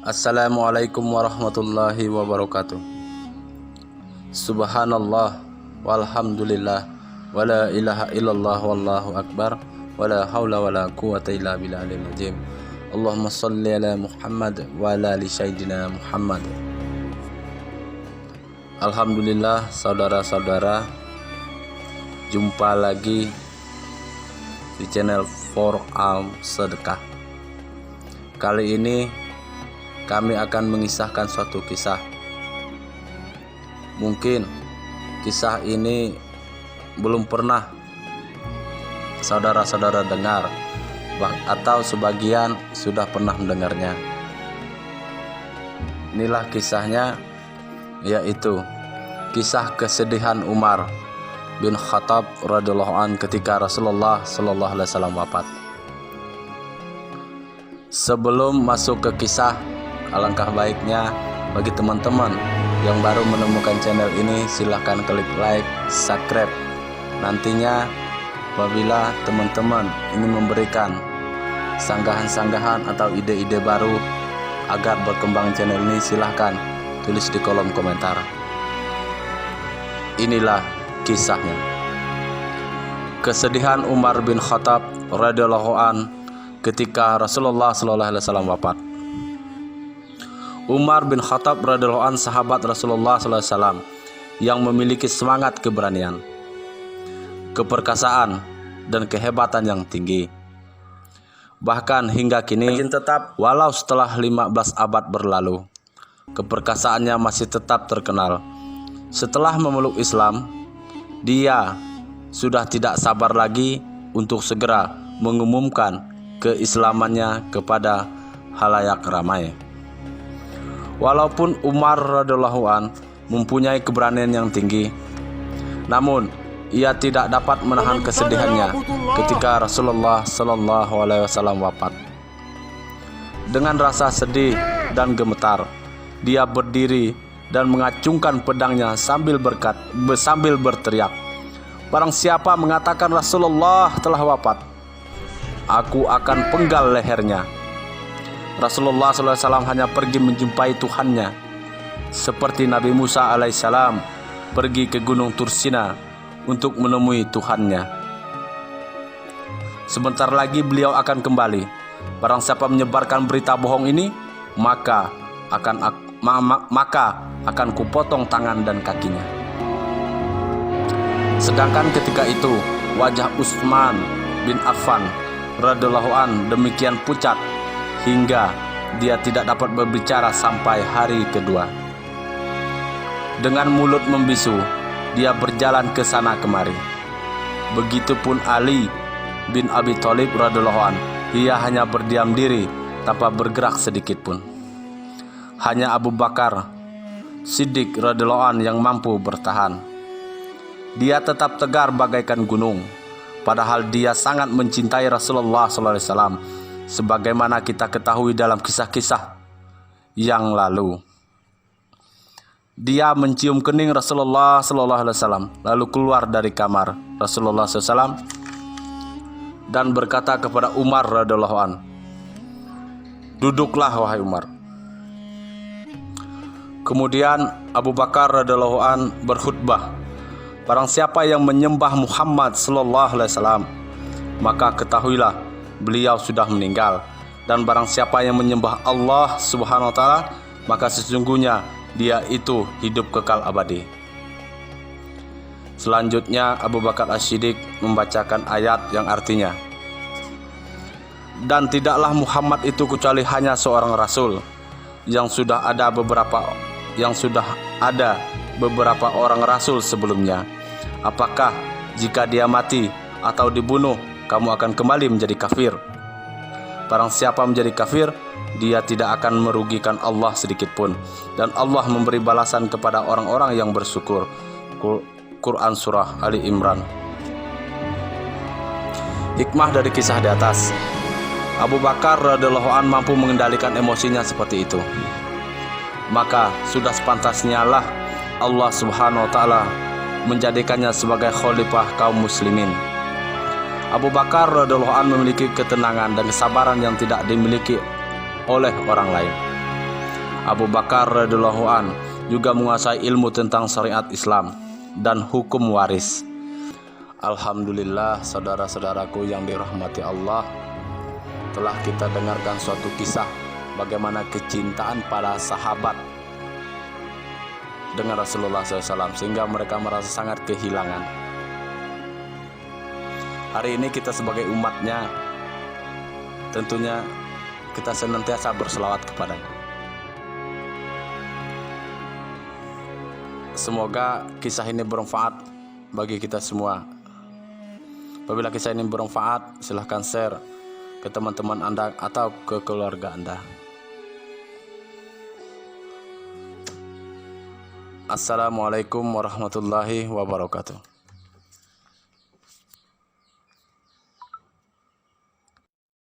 Assalamualaikum warahmatullahi wabarakatuh. Subhanallah walhamdulillah wala ilaha illallah wallahu akbar wala haula wala quwata illa billahil azim. Allahumma shalli ala Muhammad wa ala ali sayyidina Muhammad. Alhamdulillah, saudara-saudara, jumpa lagi di channel For Al Sedekah. Kali ini kami akan mengisahkan suatu kisah. Mungkin kisah ini belum pernah saudara-saudara dengar, atau sebagian sudah pernah mendengarnya. Inilah kisahnya, yaitu kisah kesedihan Umar bin Khattab radhiyallahu anhu ketika Rasulullah sallallahu alaihi wasallam wafat. Sebelum masuk ke kisah, alangkah baiknya bagi teman-teman yang baru menemukan channel ini, silahkan klik like, subscribe. Nantinya apabila teman-teman ingin memberikan sanggahan-sanggahan atau ide-ide baru agar berkembang channel ini, silahkan tulis di kolom komentar. Inilah kisahnya. Kesedihan Umar bin Khattab radhiyallahu an ketika Rasulullah sallallahu alaihi wasallam wafat. Umar bin Khattab radhiyallahu an, sahabat Rasulullah sallallahu alaihi wasallam yang memiliki semangat keberanian, keperkasaan dan kehebatan yang tinggi. Bahkan hingga kini tetap, walau setelah 15 abad berlalu, keperkasaannya masih tetap terkenal. Setelah memeluk Islam, dia sudah tidak sabar lagi untuk segera mengumumkan keislamannya kepada halayak ramai. Walaupun Umar radhiyallahu an mempunyai keberanian yang tinggi, namun ia tidak dapat menahan kesedihannya ketika Rasulullah sallallahu alaihi wasallam wafat. Dengan rasa sedih dan gemetar, dia berdiri dan mengacungkan pedangnya sambil berteriak, "Barang siapa mengatakan Rasulullah telah wafat, aku akan penggal lehernya." Rasulullah SAW hanya pergi menjumpai Tuhannya, seperti Nabi Musa alaihissalam pergi ke Gunung Tursina untuk menemui Tuhannya. Sebentar lagi beliau akan kembali. Barang siapa menyebarkan berita bohong ini, maka akan kupotong tangan dan kakinya. Sedangkan ketika itu wajah Utsman bin Affan radhiyallahu an demikian pucat hingga dia tidak dapat berbicara sampai hari kedua. Dengan mulut membisu, dia berjalan ke sana kemari. Begitupun Ali bin Abi Thalib radhiyallahu an, ia hanya berdiam diri tanpa bergerak sedikit pun. Hanya Abu Bakar Siddiq radhiyallahu an yang mampu bertahan. Dia tetap tegar bagaikan gunung, padahal dia sangat mencintai Rasulullah sallallahu alaihi wasallam, sebagaimana kita ketahui dalam kisah-kisah yang lalu. Dia mencium kening Rasulullah sallallahu alaihi wasallam, lalu keluar dari kamar Rasulullah SAW dan berkata kepada Umar radhiyallahu an, "Duduklah wahai Umar." Kemudian Abu Bakar radhiyallahu an berkhutbah, "Barang siapa yang menyembah Muhammad sallallahu alaihi wasallam, maka ketahuilah beliau sudah meninggal, dan barang siapa yang menyembah Allah subhanahu wa ta'ala, maka sesungguhnya dia itu hidup kekal abadi." Selanjutnya Abu Bakar As-Siddiq membacakan ayat yang artinya, "Dan tidaklah Muhammad itu kecuali hanya seorang rasul yang sudah ada beberapa orang rasul sebelumnya. Apakah jika dia mati atau dibunuh, kamu akan kembali menjadi kafir? Barang siapa menjadi kafir, dia tidak akan merugikan Allah sedikit pun, dan Allah memberi balasan kepada orang-orang yang bersyukur." Quran Surah Ali Imran. Hikmah dari kisah di atas: Abu Bakar radhiyallahu an mampu mengendalikan emosinya seperti itu. Maka sudah sepantasnya lah Allah subhanahu wa ta'ala menjadikannya sebagai khalifah kaum muslimin. Abu Bakar radhiyallahu an memiliki ketenangan dan kesabaran yang tidak dimiliki oleh orang lain. Abu Bakar radhiyallahu an juga menguasai ilmu tentang syariat Islam dan hukum waris. Alhamdulillah, saudara-saudaraku yang dirahmati Allah, telah kita dengarkan suatu kisah bagaimana kecintaan para sahabat dengan Rasulullah SAW sehingga mereka merasa sangat kehilangan. Hari ini kita sebagai umatnya tentunya kita senantiasa berselawat kepadanya. Semoga kisah ini bermanfaat bagi kita semua. Apabila kisah ini bermanfaat, silahkan share ke teman-teman Anda atau ke keluarga Anda. Assalamualaikum warahmatullahi wabarakatuh.